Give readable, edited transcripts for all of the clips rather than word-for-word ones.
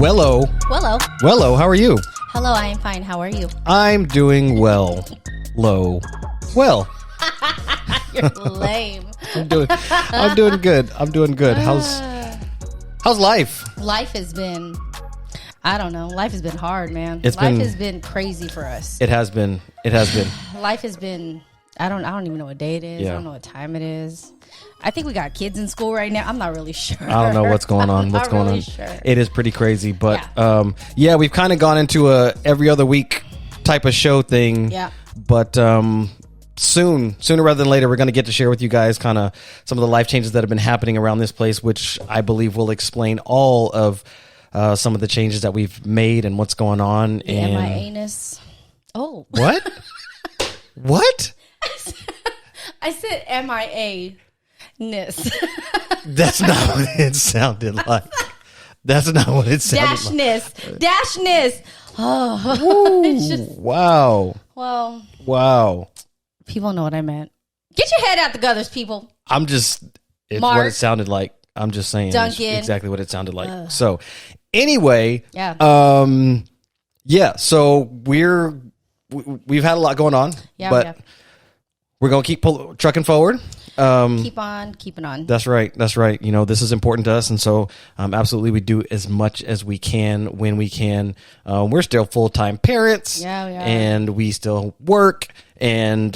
Wello. Wello. Wello, how are you? Hello, I am fine. How are you? I'm doing well. Low. Well. You're lame. I'm doing good. I'm doing good. How's life? Life has been, I don't know. Life has been hard, man. Life has been crazy for us. It has been. Life has been, I don't even know what day it is. Yeah. I don't know what time it is. I think we got kids in school right now. I'm not really sure. I don't know what's going on. Sure. It is pretty crazy, but we've kind of gone into a every other week type of show thing. Yeah. But sooner rather than later, we're going to get to share with you guys kind of some of the life changes that have been happening around this place, which I believe will explain all of some of the changes that we've made and what's going on. And my anus. Oh. What? What? I said MIA. That's not what it sounded like. Dashness. Oh, it's just, wow. Well, wow. People know what I meant. Get your head out the gutters, people. It's Mark, what it sounded like. I'm just saying. Duncan. It's exactly what it sounded like. So, anyway, yeah. So we've had a lot going on, but we're gonna keep trucking forward. Keep on keeping on. That's right. You know, this is important to us, and so absolutely we do as much as we can when we can. We're still full-time parents, and we still work, and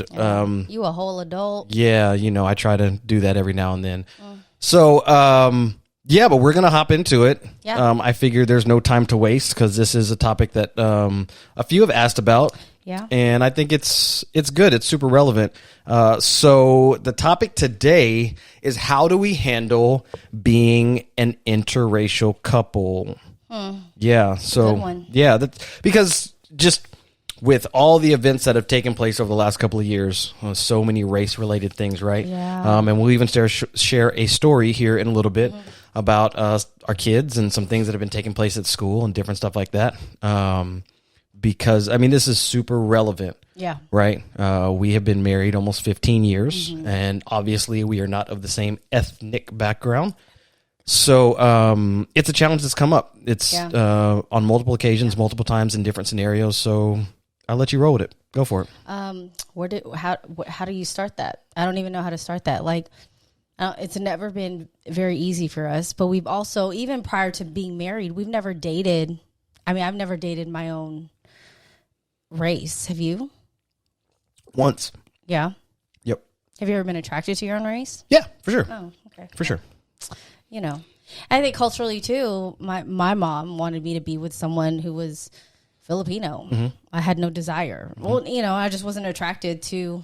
you a whole adult. Yeah, you know, I try to do that every now and then. So but we're gonna hop into it. I figure there's no time to waste because this is a topic that a few have asked about. Yeah. And I think it's good. It's super relevant. So the topic today is how do we handle being an interracial couple? Yeah. So good one. Yeah, because just with all the events that have taken place over the last couple of years, so many race related things, right? Yeah. And we'll even share a story here in a little bit about our kids and some things that have been taking place at school and different stuff like that. Because, I mean, this is super relevant. Yeah. Right? We have been married almost 15 years, and obviously we are not of the same ethnic background. So it's a challenge that's come up. It's on multiple occasions, multiple times in different scenarios. So I'll let you roll with it. Go for it. How do you start that? I don't even know how to start that. Like, it's never been very easy for us, but we've also, even prior to being married, we've never dated. I mean, I've never dated my own race. Have you? Once. Yeah. Yep. Have you ever been attracted to your own race? Yeah, for sure. Oh, okay. For sure. You know, I think culturally too, my mom wanted me to be with someone who was Filipino. I had no desire. Well, you know, I just wasn't attracted to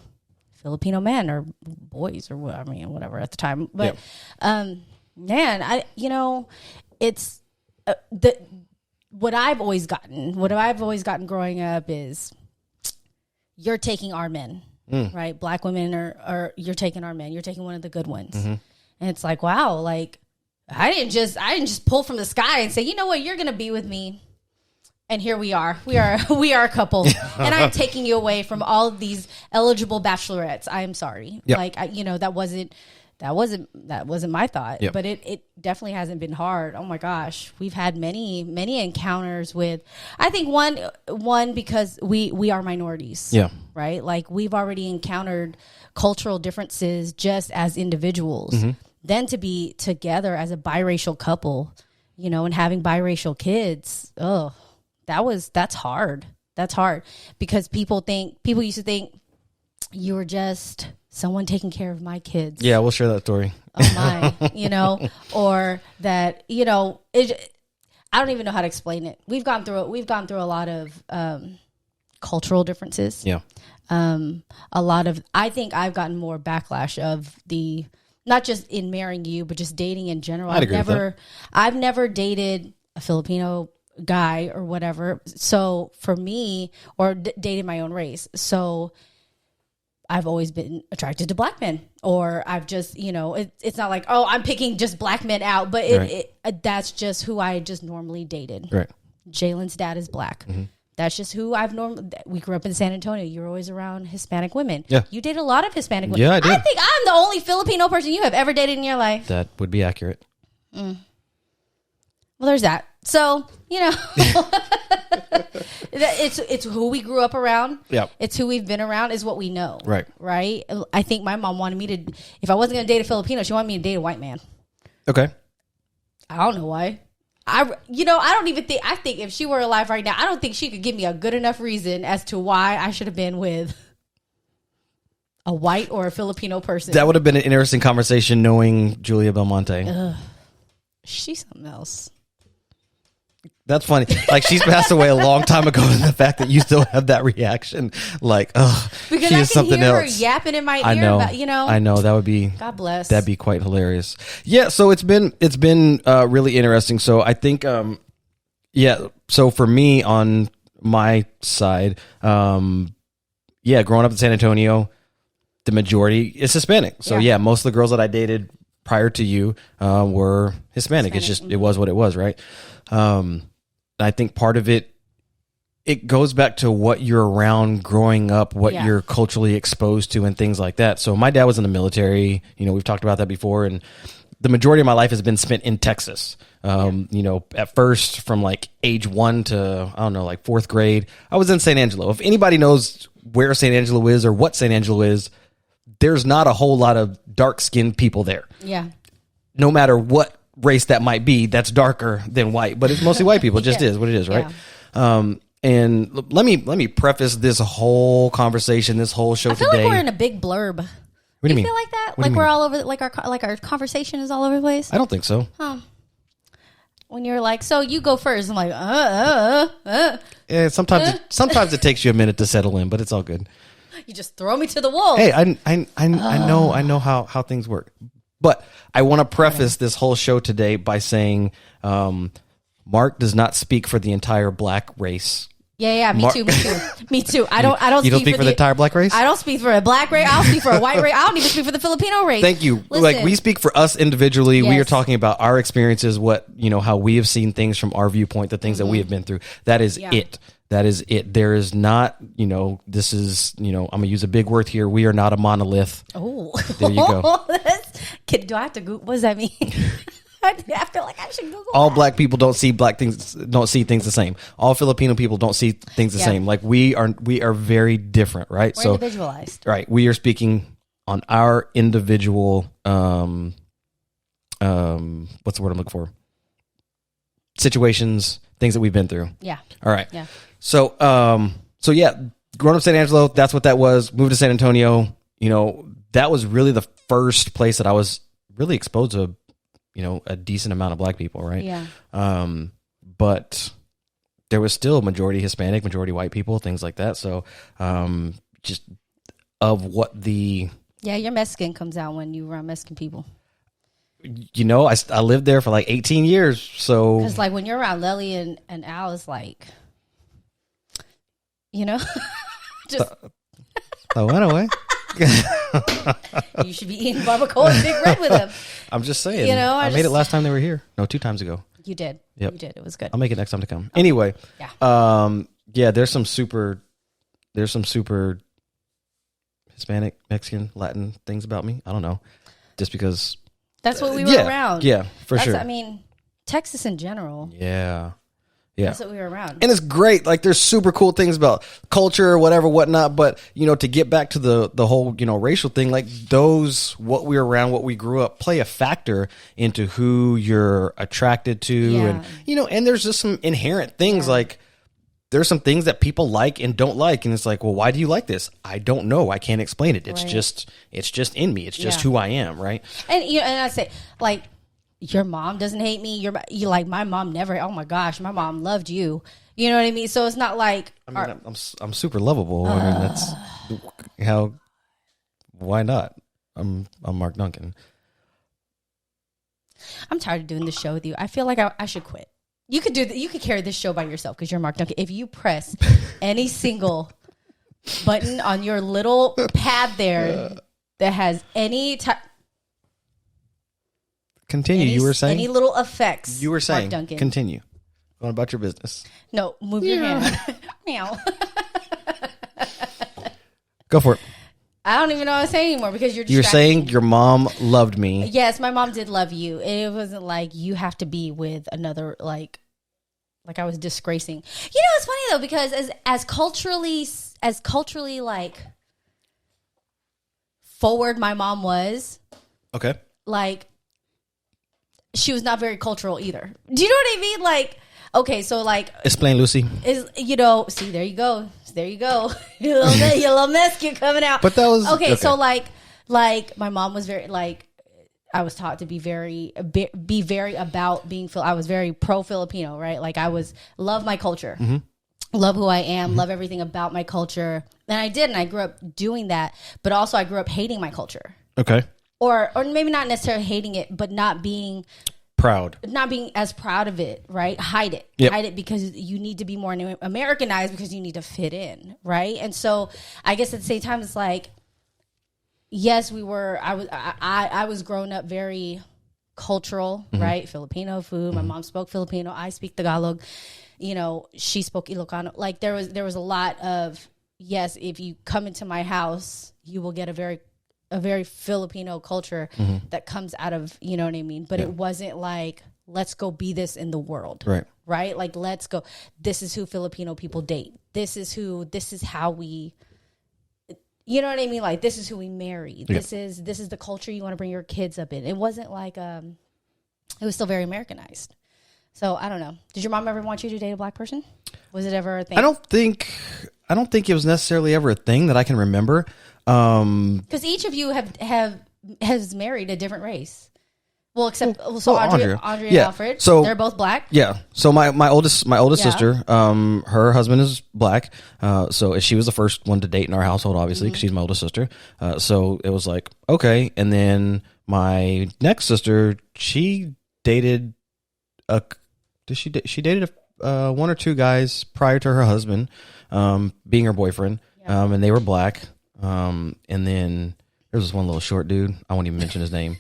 Filipino men or boys or whatever at the time. But, man, it's what I've always gotten growing up is you're taking our men, right? Black women are you're taking our men. You're taking one of the good ones. And it's like, wow, like I didn't just pull from the sky and say, you know what, you're going to be with me. And here we are. We are a couple. And I'm taking you away from all of these eligible bachelorettes. I'm sorry. Yep. Like, that wasn't my thought, but it definitely hasn't been hard. Oh my gosh. We've had many encounters with, I think one because we are minorities. Yeah. Right. Like we've already encountered cultural differences just as individuals. Then to be together as a biracial couple, you know, and having biracial kids. Oh, that's hard. That's hard because people used to think you were just someone taking care of my kids. Yeah, we'll share that story. Oh my, you know, or that, you know, I don't even know how to explain it. We've gone through a lot of cultural differences. Yeah. I think I've gotten more backlash of not just in marrying you, but just dating in general. I've never dated a Filipino guy or whatever. So for me, or dated my own race. So I've always been attracted to black men, or I've just, you know, it's not like, oh, I'm picking just black men out, but that's just who I just normally dated. Right. Jalen's dad is black. That's just who we grew up in San Antonio. You're always around Hispanic women. Yeah. You date a lot of Hispanic women. Yeah, I do. I think I'm the only Filipino person you have ever dated in your life. That would be accurate. Well, there's that. So, it's who we grew up around. Yeah. It's who we've been around is what we know. Right. Right. I think my mom wanted me to, if I wasn't going to date a Filipino, she wanted me to date a white man. Okay. I don't know why. I don't even think, I think if she were alive right now, I don't think she could give me a good enough reason as to why I should have been with a white or a Filipino person. That would have been an interesting conversation knowing Julia Belmonte. She's something else. That's funny. Like, she's passed away a long time ago, and the fact that you still have that reaction, like, oh, because she I is can something hear else. her yapping in my ear. I know. About, I know. That would be. God bless. That'd be quite hilarious. Yeah. So it's been really interesting. So I think, So for me on my side, growing up in San Antonio, the majority is Hispanic. So most of the girls that I dated prior to you were Hispanic. It's just, it was what it was, right? I think part of it goes back to what you're around growing up, what you're culturally exposed to and things like that. So my dad was in the military, we've talked about that before. And the majority of my life has been spent in Texas. At first from like age 1 to, I don't know, like 4th grade, I was in San Angelo. If anybody knows where San Angelo is or what San Angelo is, there's not a whole lot of dark skinned people there. Yeah. No matter what race that might be, that's darker than white, but it's mostly white people. It just is what it is, right? Yeah. And let me preface this whole conversation, this whole show today. I feel like we're in a big blurb. What do you mean? Feel like that? Like we're all over, like our conversation is all over the place? I don't think so. Huh. When you're like, so you go first. I'm like, Yeah, sometimes it takes you a minute to settle in, but it's all good. You just throw me to the wall. Hey, I know how things work. But I want to preface this whole show today by saying Mark does not speak for the entire black race. Yeah, me too. Me too. I don't You don't speak for the entire black race? I don't speak for a black race. I don't speak for a white race. I don't even speak for the Filipino race. Thank you. Listen. Like, we speak for us individually. Yes. We are talking about our experiences, how we have seen things from our viewpoint, the things that we have been through. That is it. That is it. There is not, this is, I'm going to use a big word here. We are not a monolith. Oh, there you go. Do I have to Google? What does that mean? I feel like I should Google All that. black people don't see things the same. All Filipino people don't see things the same. Like, we are very different, right? We're individualized. Right. We are speaking on our individual, what's the word I'm looking for? Situations, things that we've been through. Yeah. All right. Yeah. So, growing up in San Angelo, that's what that was. Moved to San Antonio, that was really the first place that I was really exposed to, a decent amount of black people, right? Yeah. But there was still majority Hispanic, majority white people, things like that. So, just of what the... Yeah, your Mexican comes out when you around Mexican people. I lived there for like 18 years, so... Because like when you're around Lely and Al, it's like... just anyway. You should be eating barbacoa and Big Red with them. I'm just saying. I made it last time they were here. No, 2 times ago. You did. Yep. You did. It was good. I'll make it next time to come. Okay. Anyway. Yeah. There's some super Hispanic, Mexican, Latin things about me. I don't know. Just because. That's what we were around. Yeah, for sure. I mean, Texas in general. Yeah. Yeah. That's what we were around. And it's great. Like, there's super cool things about culture or whatever, whatnot. But, to get back to the whole, racial thing, like, what we were around, what we grew up, play a factor into who you're attracted to. And, and there's just some inherent things like, there's some things that people like and don't like. And it's like, well, why do you like this? I don't know. I can't explain it. It's just in me. It's just who I am. Right. And, and I say, like, your mom doesn't hate me. You like, my mom never. Oh my gosh, my mom loved you. You know what I mean? So it's not like I'm super lovable. I mean, that's how. Why not? I'm Mark Duncan. I'm tired of doing this show with you. I feel like I should quit. You could you could carry this show by yourself because you're Mark Duncan. If you press any single button on your little pad there that has any type. Continue. You were saying any little effects. You were saying. Mark Duncan. Continue. Going about your business. No, move your hand. Meow. Go for it. I don't even know what I'm saying anymore because you're saying your mom loved me. Yes, my mom did love you. It wasn't like you have to be with another like I was disgracing. You know, it's funny though because as culturally like forward my mom was. Okay. Like she was not very cultural either. Do you know what I mean? Like, okay, so like explain, Lucy. Is see, there you go. your little mess keep coming out. But that was okay. So like my mom was very like I was taught to be very about being I was very pro Filipino, right? Like I was love my culture, love who I am, love everything about my culture, and I did, and I grew up doing that. But also, I grew up hating my culture. Okay. Or maybe not necessarily hating it, but not being as proud of it, right? Hide it. Yep. Hide it because you need to be more Americanized because you need to fit in, right? And so I guess at the same time, it's like, yes, I was growing up very cultural, right? Filipino food. My mom spoke Filipino. I speak Tagalog. You know, she spoke Ilocano. Like there was a lot of, yes, if you come into my house, you will get a very Filipino culture that comes out of, you know what I mean? But it wasn't like, let's go be this in the world. Right? Like, let's go. This is who Filipino people date. This is how we, you know what I mean? Like, this is who we marry. Yeah. This is the culture you want to bring your kids up in. It wasn't like, it was still very Americanized. So I don't know. Did your mom ever want you to date a black person? Was it ever a thing? I don't think it was necessarily ever a thing that I can remember. Because each of you has married a different race. Well, except Andrea and Alfred. So they're both black. Yeah. So my oldest sister, her husband is black. So she was the first one to date in our household, obviously, because she's my oldest sister. So it was like, okay. And then my next sister, she dated she dated one or two guys prior to her husband being her boyfriend, and they were black. And then there was this one little short dude. I won't even mention his name,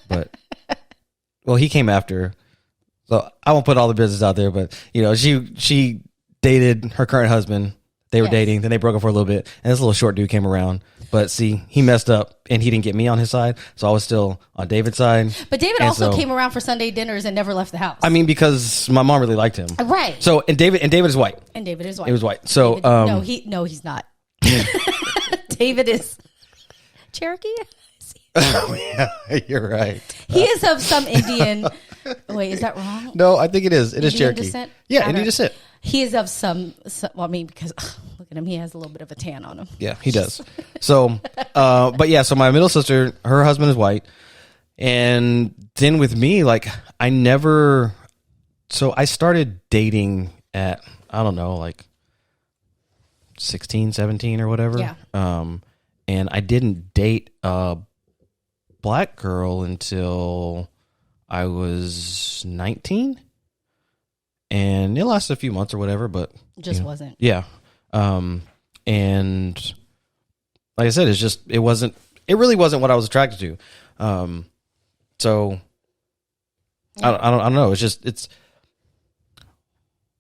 but well, he came after. So I won't put all the business out there, but you know, she dated her current husband. They were dating, then they broke up for a little bit, and this little short dude came around. But see, he messed up, and he didn't get me on his side, so I was still on David's side. But David also came around for Sunday dinners and never left the house. I mean, because my mom really liked him, right? So and David is white. And David is white. He was white. So David, he's not. David is Cherokee. Oh, yeah, you're right. He is of some Indian. Wait, is that wrong? No, I think it is. It is Indian Cherokee. Descent? Yeah, Indian descent. He is of some. Well, I mean, because look at him. He has a little bit of a tan on him. Yeah, he does. So, but yeah. So my middle sister, her husband is white, and then with me, like I never. So I started dating at I don't know, like 16, 17 or whatever. Yeah. And I didn't date a black girl until I was 19. And it lasted a few months or whatever, but just wasn't. Yeah. And like I said, it really wasn't what I was attracted to. So I don't know. It's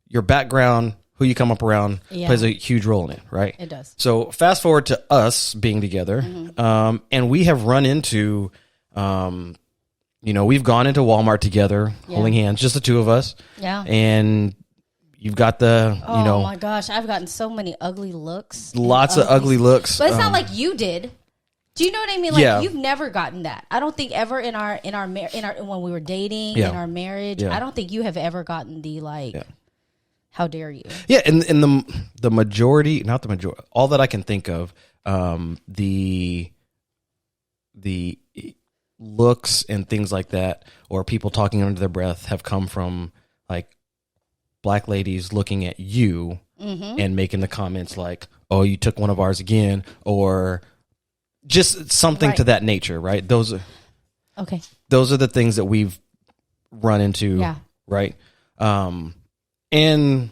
your background, who you come up around plays a huge role in it, right? It does. So fast forward to us being together, and we have run into, we've gone into Walmart together, holding hands, just the two of us. Yeah. And you've got oh my gosh, I've gotten so many ugly looks. Lots of ugly looks. But it's not like you did. Do you know what I mean? Like you've never gotten that. I don't think ever in our when we were dating, in our marriage, I don't think you have ever gotten the like. Yeah. How dare you? Yeah, and the majority, not the majority, all that I can think of, the looks and things like that, or people talking under their breath, have come from like black ladies looking at you and making the comments like, "Oh, you took one of ours again," or just something to that nature, right? Those are the things that we've run into, right? And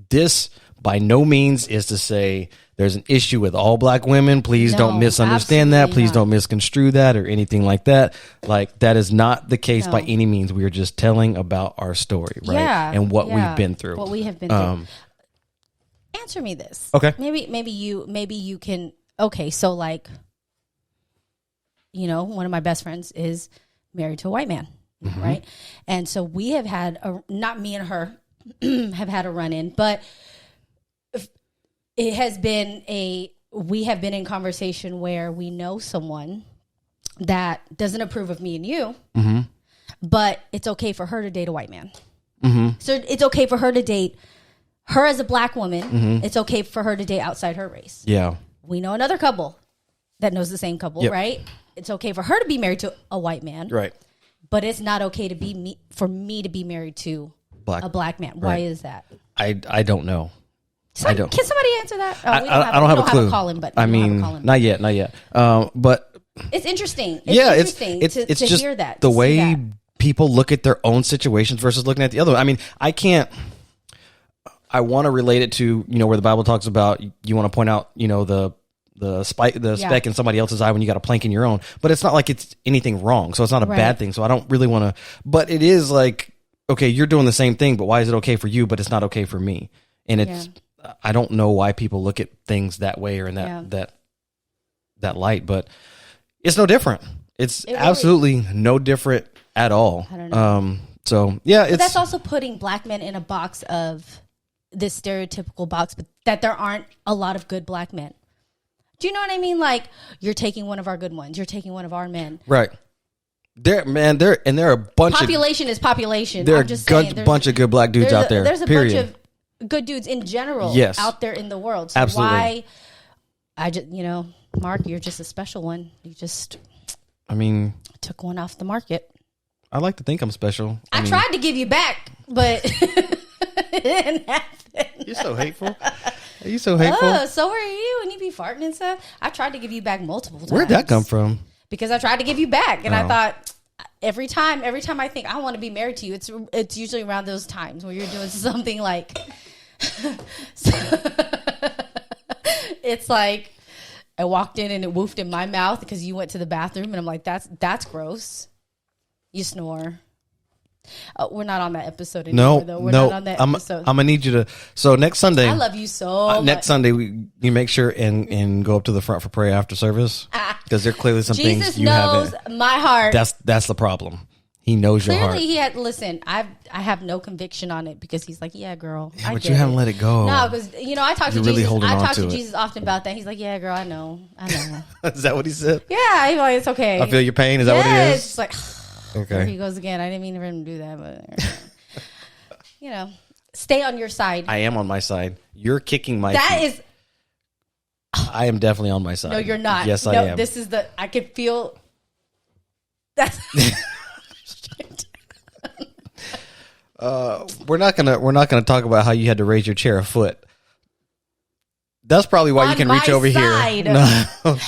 this by no means is to say there's an issue with all black women. Please don't misunderstand that. Please don't misconstrue that or anything like that. Like that is not the case by any means. We are just telling about our story, right? Yeah, and what we've been through. What we have been through. Answer me this. Okay. Maybe you can okay, so like, you know, one of my best friends is married to a white man, right? And so we have had, not me and her have had a run-in, but it has been we have been in conversation where we know someone that doesn't approve of me and you, but it's okay for her to date a white man. So it's okay for her to date her as a black woman. It's okay for her to date outside her race. Yeah. We know another couple that knows the same couple, right? It's okay for her to be married to a white man. Right. But it's not okay to be for me to be married to a black man. Why is that? I don't know. I don't. Can somebody answer that? Oh, I don't have a clue. I mean, not yet. But it's interesting. It's interesting it's to just hear that. The way people look at their own situations versus looking at the other. I mean, I want to relate it to, you know, where the Bible talks about you want to point out, you know, the speck in somebody else's eye when you got a plank in your own. But it's not like it's anything wrong, so it's not a bad thing. So I don't really want to. But it is like, okay, you're doing the same thing, but why is it okay for you, but it's not okay for me? And it's I don't know why people look at things that way or in that light, but it's no different. It's absolutely no different at all. I don't know. So yeah, but that's also putting black men in a box of this stereotypical box, but that there aren't a lot of good black men. Do you know what I mean? Like, you're taking one of our good ones. You're taking one of our men. Right. There are a bunch population is population. There are a bunch of good black dudes out there. There's a bunch of good dudes in general out there in the world. So absolutely. Mark, you're just a special one. You just took one off the market. I like to think I'm special. I tried to give you back, but it didn't happen. You're so hateful. Are you so hateful? Oh, so are you, and you be farting and stuff. I tried to give you back multiple times. Where'd that come from? Because I tried to give you back, and I thought every time I think I want to be married to you, it's usually around those times where you're doing something like it's like I walked in and it woofed in my mouth because you went to the bathroom, and I'm like, that's gross. You snore. We're not on that episode anymore, though. We're not on that episode. I'm gonna need you to. So next Sunday, I love you so much. Next Sunday, you make sure and go up to the front for prayer after service, because there are clearly some Jesus things you haven't. Jesus knows my heart. That's the problem. He knows your heart. Clearly, he had. Listen, I have no conviction on it because he's like, yeah, girl. Yeah, but you haven't let it go. No, because I talk to Jesus. I talk to Jesus often about that. He's like, yeah, girl, I know. Is that what he said? Yeah, he's like, it's okay. I feel your pain. Is that what it is? It's like. Okay. There he goes again. I didn't mean for him to do that, but stay on your side. I am on my side. You're kicking my feet. I am definitely on my side. No, you're not. Yes, I am. This is I could feel that's we're not gonna talk about how you had to raise your chair a foot. That's probably why you can reach over side. Here. No,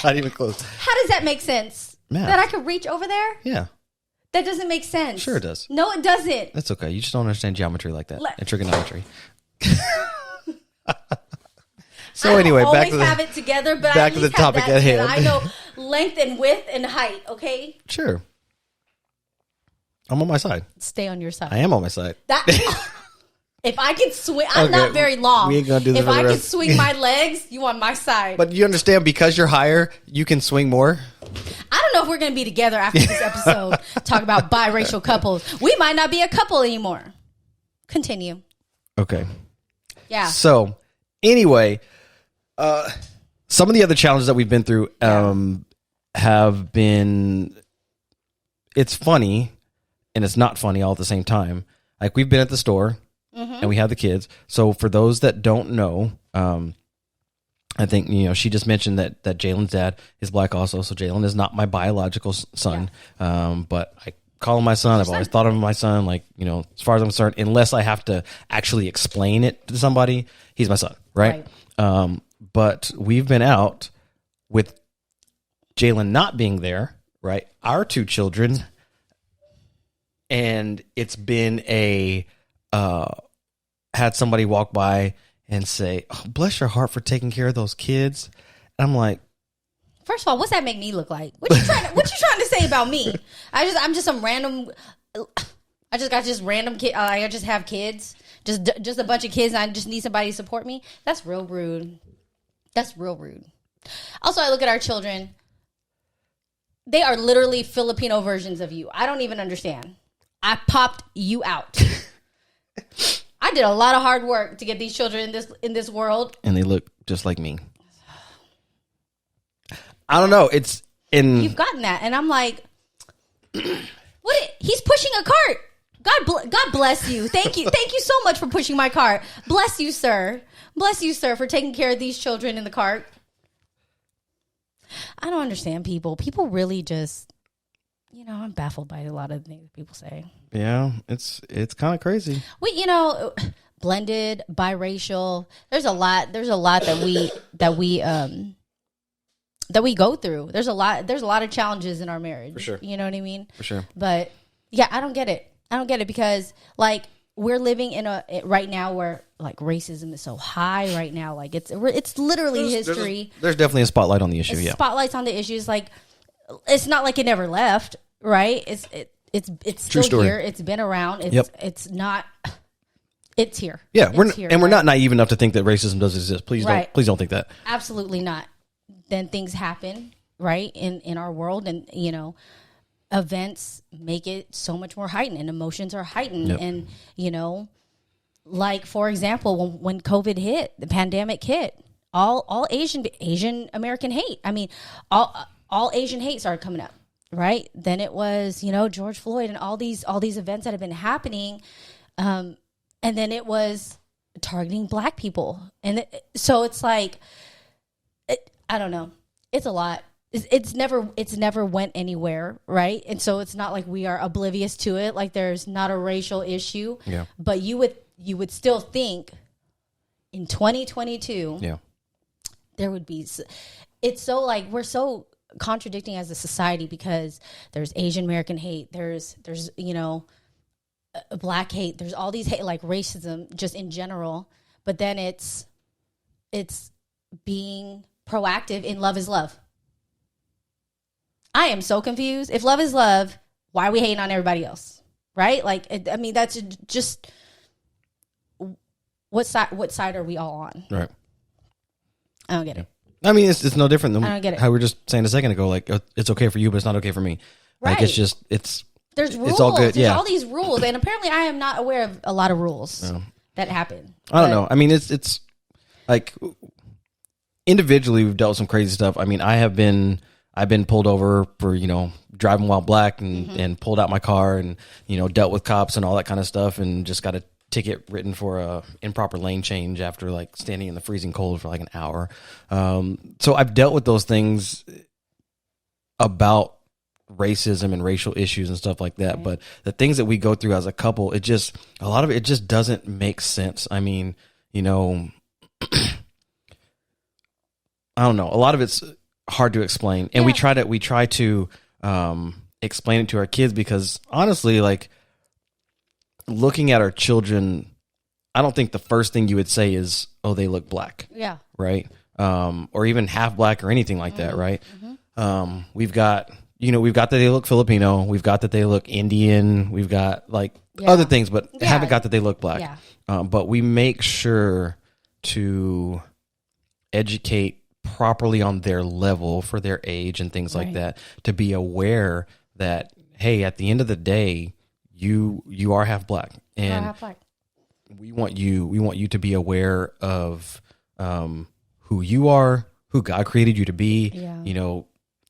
not even close. How does that make sense? Math. That I could reach over there? Yeah. That doesn't make sense. Sure it does. No, it doesn't. That's okay. You just don't understand geometry like that and trigonometry. So anyway, back to have it together, but back to the topic at hand. I know length and width and height. Okay. Sure. I'm on my side. Stay on your side. I am on my side. If I can swing, I'm not very long. We ain't gonna do this. If I can swing my legs, you on my side. But you understand, because you're higher, you can swing more. I don't know if we're going to be together after this episode. Talk about biracial couples. We might not be a couple anymore. Continue. Okay. Yeah. So, anyway, some of the other challenges that we've been through have been. It's funny, and it's not funny all at the same time. Like, we've been at the store, and we have the kids. So, for those that don't know, I think, she just mentioned that Jalen's dad is black also. So Jalen is not my biological son. Yeah. But I call him my son. I've always thought of him my son. Like, as far as I'm concerned, unless I have to actually explain it to somebody, he's my son. Right. But we've been out with Jalen not being there. Right. Our two children. And it's been had somebody walk by and say, oh, bless your heart for taking care of those kids. And I'm like, first of all, what's that make me look like? What you trying to say about me? I'm just some random. I just got random kid. I just have kids, just a bunch of kids. And I just need somebody to support me. That's real rude. That's real rude. Also, I look at our children. They are literally Filipino versions of you. I don't even understand. I popped you out. I did a lot of hard work to get these children in this world. And they look just like me. I don't know. You've gotten that. And I'm like, what? He's pushing a cart. God bless you. Thank you. Thank you so much for pushing my cart. Bless you, sir. Bless you, sir, for taking care of these children in the cart. I don't understand people. People really just, I'm baffled by a lot of things people say. Yeah, it's kind of crazy. Blended, biracial. There's a lot that we go through. There's a lot of challenges in our marriage. For sure. You know what I mean? For sure. But yeah, I don't get it because like we're living right now where like racism is so high right now. Like it's literally history. There's definitely a spotlight on the issue. Yeah. Spotlights on the issues. Like it's not like it never left, right? It's still here. It's been around. It's not. It's here. Yeah, we're not naive enough to think that racism does exist. Please don't think that. Absolutely not. Then things happen, right, in our world, and events make it so much more heightened, and emotions are heightened, and like for example, when COVID hit, the pandemic hit, all Asian American hate. I mean, all Asian hate started coming up, right? Then it was George Floyd and all these events that have been happening. And then it was targeting Black people. And so it's like, I don't know. It's a lot. It's never went anywhere, right? And so it's not like we are oblivious to it. Like there's not a racial issue. Yeah. But you would still think in 2022, there would be. It's so like we're so contradicting as a society because there's Asian American hate. There's Black hate. There's all these hate, like racism just in general, but then it's being proactive in love is love. I am so confused. If love is love, why are we hating on everybody else? Right? Like, that's just what side are we all on? Right. I don't get it. I mean, it's no different than I don't get it. how we were just saying a second ago. Like, it's okay for you, but it's not okay for me. Right. Like, it's there's rules. It's all good. There's all these rules, and apparently, I am not aware of a lot of rules that happen. I don't know. I mean, it's like individually, we've dealt with some crazy stuff. I mean, I've been pulled over for driving while Black and pulled out my car and dealt with cops and all that kind of stuff, and just got a ticket written for a improper lane change after like standing in the freezing cold for like an hour. So I've dealt with those things about racism and racial issues and stuff like that. Right. But the things that we go through as a couple, a lot of it just doesn't make sense. I mean, I don't know. A lot of it's hard to explain, and we try to explain it to our kids because honestly, like looking at our children, I don't think the first thing you would say is, "Oh, they look Black." Yeah. Right. Or even half Black or anything like that. Right. Mm-hmm. We've got that they look Filipino. We've got that they look Indian. We've got like other things, but haven't got that they look Black. Yeah. But we make sure to educate properly on their level for their age and things like that, to be aware that, hey, at the end of the day, you are half Black, and we want you to be aware of who you are, who God created you to be.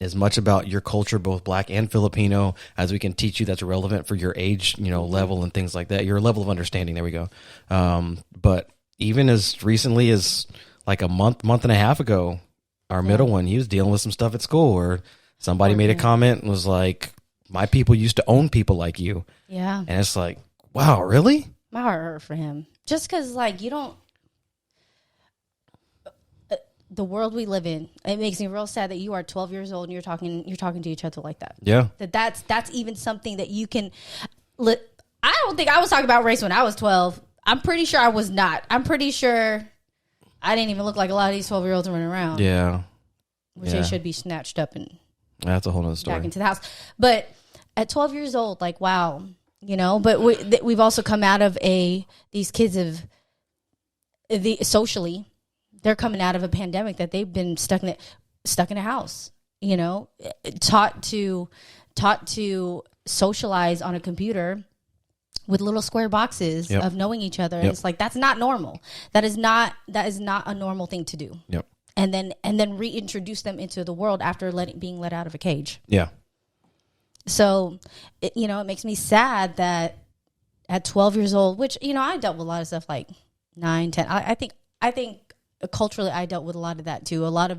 As much about your culture, both Black and Filipino, as we can teach you that's relevant for your age, level and things like that, your level of understanding. There we go. But even as recently as like a month and a half ago, our middle one, he was dealing with some stuff at school where somebody made a comment and was like, "My people used to own people like you." Yeah. And it's like, wow, really? My heart hurt for him. Just because, like, you don't... The world we live in, it makes me real sad that you are 12 years old and you're talking to each other like that. Yeah. That's even something that you can... I don't think I was talking about race when I was 12. I'm pretty sure I was not. I'm pretty sure I didn't even look like a lot of these 12-year-olds running around. Yeah. Which they should be snatched up and... That's a whole nother story. Back into the house. But at 12 years old, like, wow, but we've also come out of these kids socially, they're coming out of a pandemic that they've been stuck in it. stuck in a house, you know, taught to socialize on a computer with little square boxes of knowing each other. It's like, that's not normal. That is not a normal thing to do. Yep. And then reintroduce them into the world after being let out of a cage. Yeah. So, it makes me sad that at 12 years old, which, I dealt with a lot of stuff like 9, 10. I think culturally I dealt with a lot of that too. Not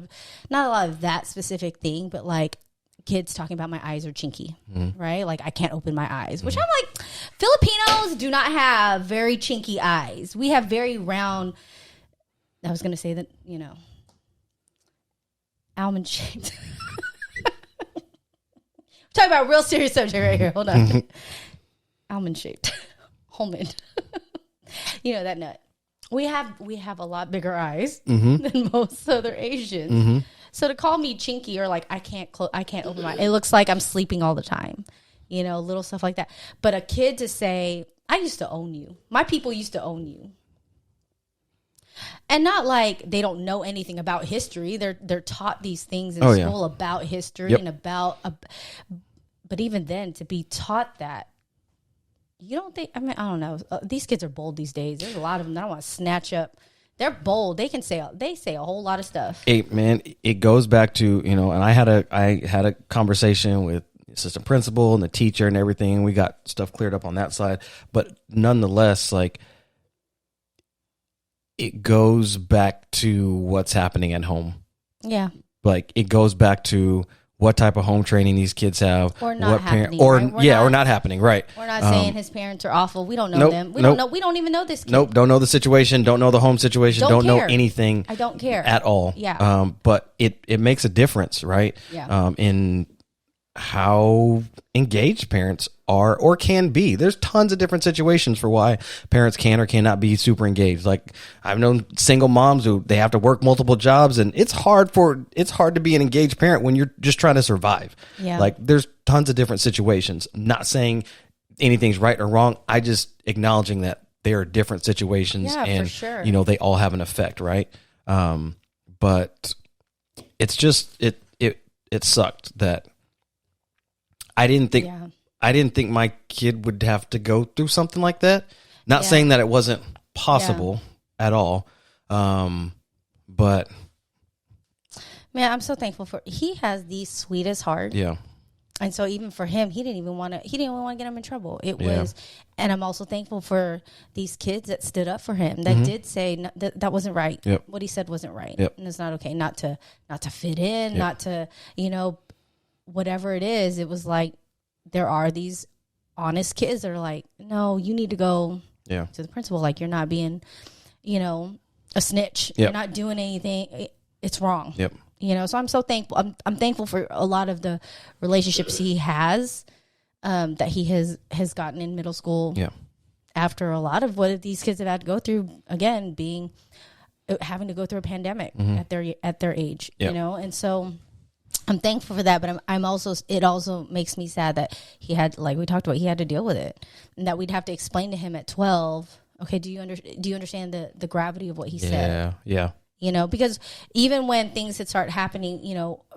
a lot of that specific thing, but like kids talking about my eyes are chinky, right? Like I can't open my eyes, which I'm like, Filipinos do not have very chinky eyes. We have very round, I was going to say that, almond shaped. Talking about a real serious subject right here. Hold on. Almond shaped. Almond. That nut. We have a lot bigger eyes than most other Asians. So to call me chinky or like I can't open my, it looks like I'm sleeping all the time. Little stuff like that. But a kid to say, I used to own you. My people used to own you. And not like they don't know anything about history. They're taught these things in school about history and about. But even then, to be taught that, you don't think? I mean, I don't know. These kids are bold these days. There's a lot of them that I want to snatch up. They're bold. They say a whole lot of stuff. Hey, man, it goes back to and I had a conversation with the assistant principal and the teacher and everything. We got stuff cleared up on that side, but nonetheless, like. It goes back to what's happening at home. Yeah. Like it goes back to what type of home training these kids have. Or not happening. Or not happening. Right. We're not saying his parents are awful. We don't know them. We don't know. We don't even know this kid. Nope. Don't know the situation. Don't know the home situation. Don't know anything. I don't care. At all. Yeah. But it makes a difference, right? Yeah. In how engaged parents are or can be. There's tons of different situations for why parents can or cannot be super engaged. Like I've known single moms who they have to work multiple jobs, and it's hard to be an engaged parent when you're just trying to survive. Yeah. Like there's tons of different situations. Not saying anything's right or wrong. I just acknowledging that there are different situations and for sure. They all have an effect, right? But it's just it sucked that I didn't think my kid would have to go through something like that. Not saying that it wasn't possible at all. But man, I'm so thankful he has the sweetest heart. Yeah. And so even for him, he didn't even want to get him in trouble. And I'm also thankful for these kids that stood up for him, that did say that wasn't right. Yep. What he said wasn't right. Yep. And it's not okay not to fit in, not to, whatever it is. It was like, there are these honest kids that are like, no, you need to go to the principal. Like you're not being, a snitch. Yep. You're not doing anything. It's wrong. Yep. So I'm so thankful. I'm thankful for a lot of the relationships he has, that he has gotten in middle school. Yeah. After a lot of what these kids have had to go through, again, having to go through a pandemic at their age, Yep. and so I'm thankful for that. But it also makes me sad that he had, like we talked about, he had to deal with it, and that we'd have to explain to him at 12. Okay, do you understand the gravity of what he said? Yeah. Because even when things had started happening,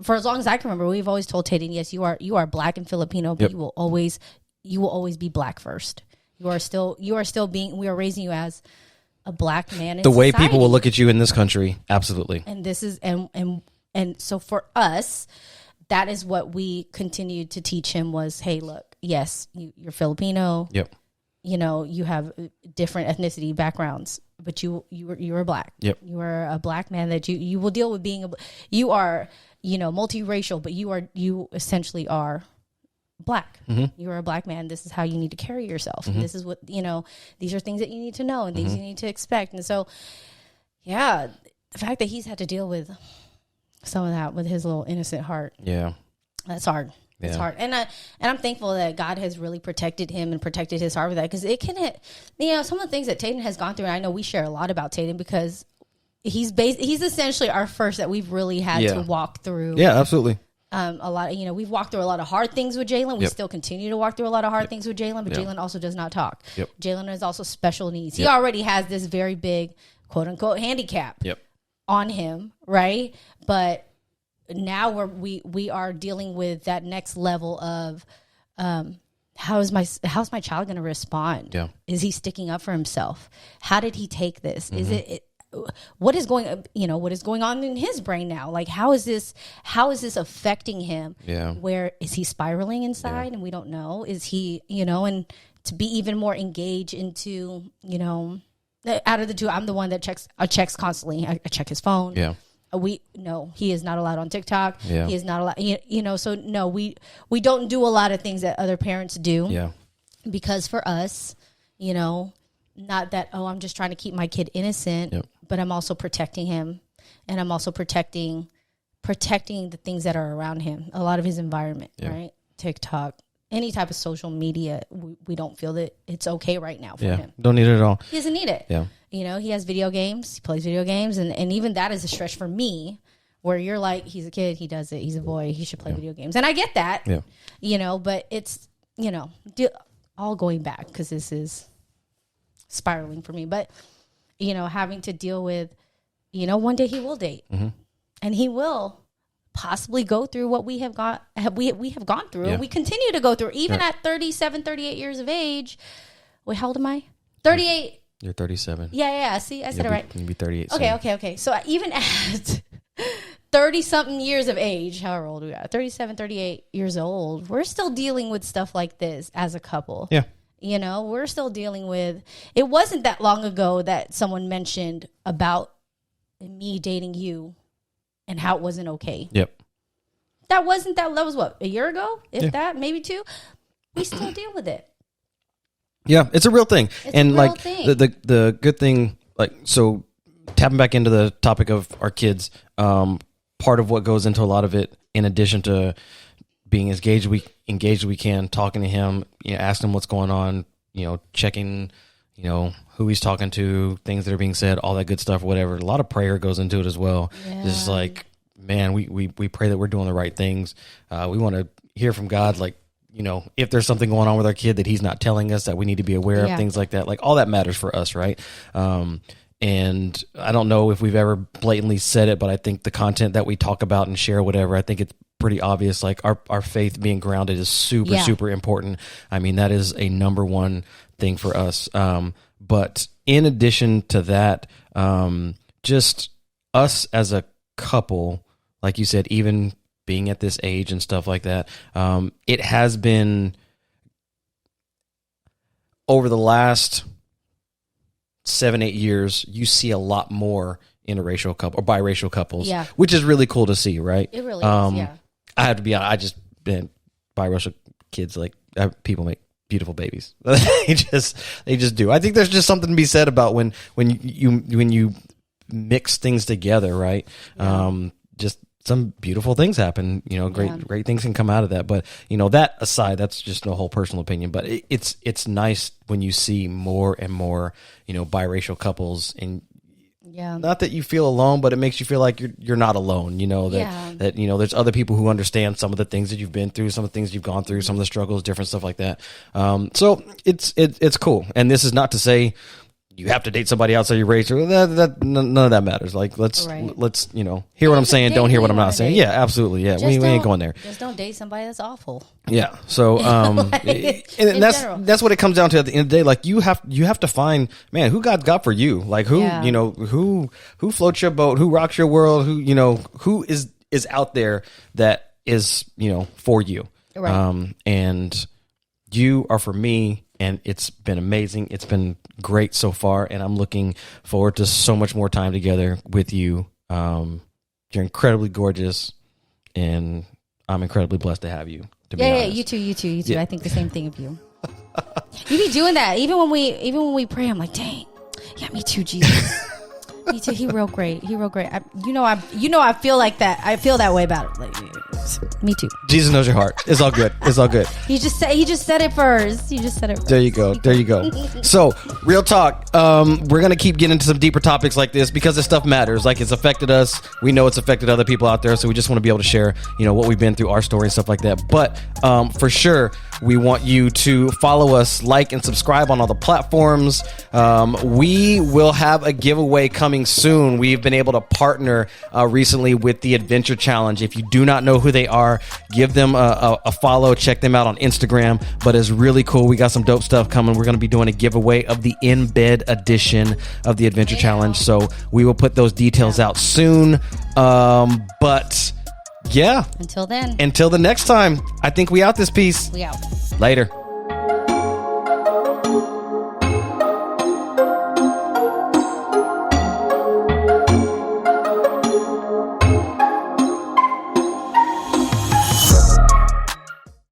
for as long as I can remember, we've always told Tayden, yes, you are Black and Filipino, but you will always be Black first. We are raising you as a Black man in the way society. people will look at you in this country. Absolutely. And this is, and so for us, that is what we continued to teach him was, hey, look, yes, you're Filipino. Yep. You have different ethnicity backgrounds, but you were Black. Yep. You are a Black man that you will deal with being you are, multiracial, but you essentially are Black. Mm-hmm. You are a Black man. This is how you need to carry yourself. Mm-hmm. And this is what, these are things that you need to know and things you need to expect. And so, the fact that he's had to deal with some of that with his little innocent heart. Yeah. That's hard. Yeah. It's hard. And I'm thankful that God has really protected him and protected his heart with that, because it can hit, some of the things that Tayden has gone through. And I know we share a lot about Tayden because he's essentially our first that we've really had to walk through. Yeah, absolutely. A lot of, we've walked through a lot of hard things with Jalen. We still continue to walk through a lot of hard things with Jalen, but Jalen also does not talk. Yep. Jalen is also special needs. He already has this very big quote unquote handicap on him. Right. But now we are dealing with that next level of how's my child going to respond? Yeah. Is he sticking up for himself? How did he take this? Is it what is going on in his brain now? Like, how is this affecting him? Yeah. Where is he spiraling inside and we don't know? Is he, and to be even more engaged into, out of the two, I'm the one that checks constantly. I check his phone. Yeah. He is not allowed on TikTok. Yeah. He is not allowed, so no, we don't do a lot of things that other parents do. Yeah. Because for us, not that, I'm just trying to keep my kid innocent, but I'm also protecting him, and I'm also protecting the things that are around him, a lot of his environment, right? TikTok, any type of social media, we don't feel that it's okay right now for him. Don't need it at all. He doesn't need it. Yeah. He has video games, he plays video games, and even that is a stretch for me, where you're like, he's a kid, he does it, he's a boy, he should play video games. And I get that, but it's, all going back, because this is spiraling for me. But, having to deal with, one day he will date, and he will possibly go through what we have gone through. Yeah. We continue to go through, even at 37, 38 years of age. Wait, how old am I? 38. You're 37. Yeah. See, I said it right. You'll be 38 Okay. So even at 30-something years of age, however old we are, 37, 38 years old, we're still dealing with stuff like this as a couple. Yeah. We're still dealing with, it wasn't that long ago that someone mentioned about me dating you and how it wasn't okay. Yep. That was what, a year ago? If that, maybe two. We still deal with it. Yeah, it's a real thing. It's a real thing. The good thing, so tapping back into the topic of our kids, part of what goes into a lot of it, in addition to being as engaged we can, talking to him, asking him what's going on, checking, who he's talking to, things that are being said, all that good stuff, whatever. A lot of prayer goes into it as well. Yeah. Just like, man, we pray that we're doing the right things. We want to hear from God, if there's something going on with our kid that he's not telling us, that we need to be aware of, things like that. Like, all that matters for us, right? And I don't know if we've ever blatantly said it, but I think the content that we talk about and share, whatever, I think it's pretty obvious. Like, our faith being grounded is super important. I mean, that is a number one thing for us. But in addition to that, just us as a couple, like you said, even being at this age and stuff like that, it has been, over the last 7-8 years, you see a lot more interracial couple or biracial couples, which is really cool to see, right? It really is, yeah. I have to be honest, I just been biracial kids, people make beautiful babies. they just do. I think there's just something to be said about when you mix things together, right? Just some beautiful things happen, great things can come out of that. But, that aside, that's just a whole personal opinion, but it's nice when you see more and more, biracial couples, and not that you feel alone, but it makes you feel like you're not alone, that there's other people who understand some of the things that you've been through, some of the things you've gone through, some of the struggles, different stuff like that. So it's cool. And this is not to say you have to date somebody outside your race, or that none of that matters. Like, let's hear what I'm saying, don't hear what I'm not saying. Yeah, absolutely. Yeah, we ain't going there. Just don't date somebody that's awful. Yeah. So and that's what it comes down to at the end of the day. Like, you have to find, man, who God's got for you. Like, who who floats your boat, who rocks your world, who is out there that is for you. Right. And you are for me. And it's been amazing. It's been great so far, and I'm looking forward to so much more time together with you. You're incredibly gorgeous, and I'm incredibly blessed to have you. To be honest. You too. Yeah. I think the same thing of you. You be doing that even when we pray. I'm like, dang, yeah, me too, Jesus. Me too. He real great. I feel like that. I feel that way about it. Like, Me too. Jesus knows your heart. It's all good. It's all good. He just said it first. There you go. There you go. So, real talk. We're gonna keep getting into some deeper topics like this because this stuff matters. Like, it's affected us. We know it's affected other people out there. So we just want to be able to share, what we've been through, our story and stuff like that. But for sure, we want you to follow us, like, and subscribe on all the platforms. We will have a giveaway coming soon. We've been able to partner recently with the Adventure Challenge. If you do not know who they are, give them a follow. Check them out on Instagram. But it's really cool. We got some dope stuff coming. We're going to be doing a giveaway of the in-bed edition of the Adventure Challenge. So we will put those details out soon. But yeah. Until then. Until the next time, I think we out this piece. We out. Later.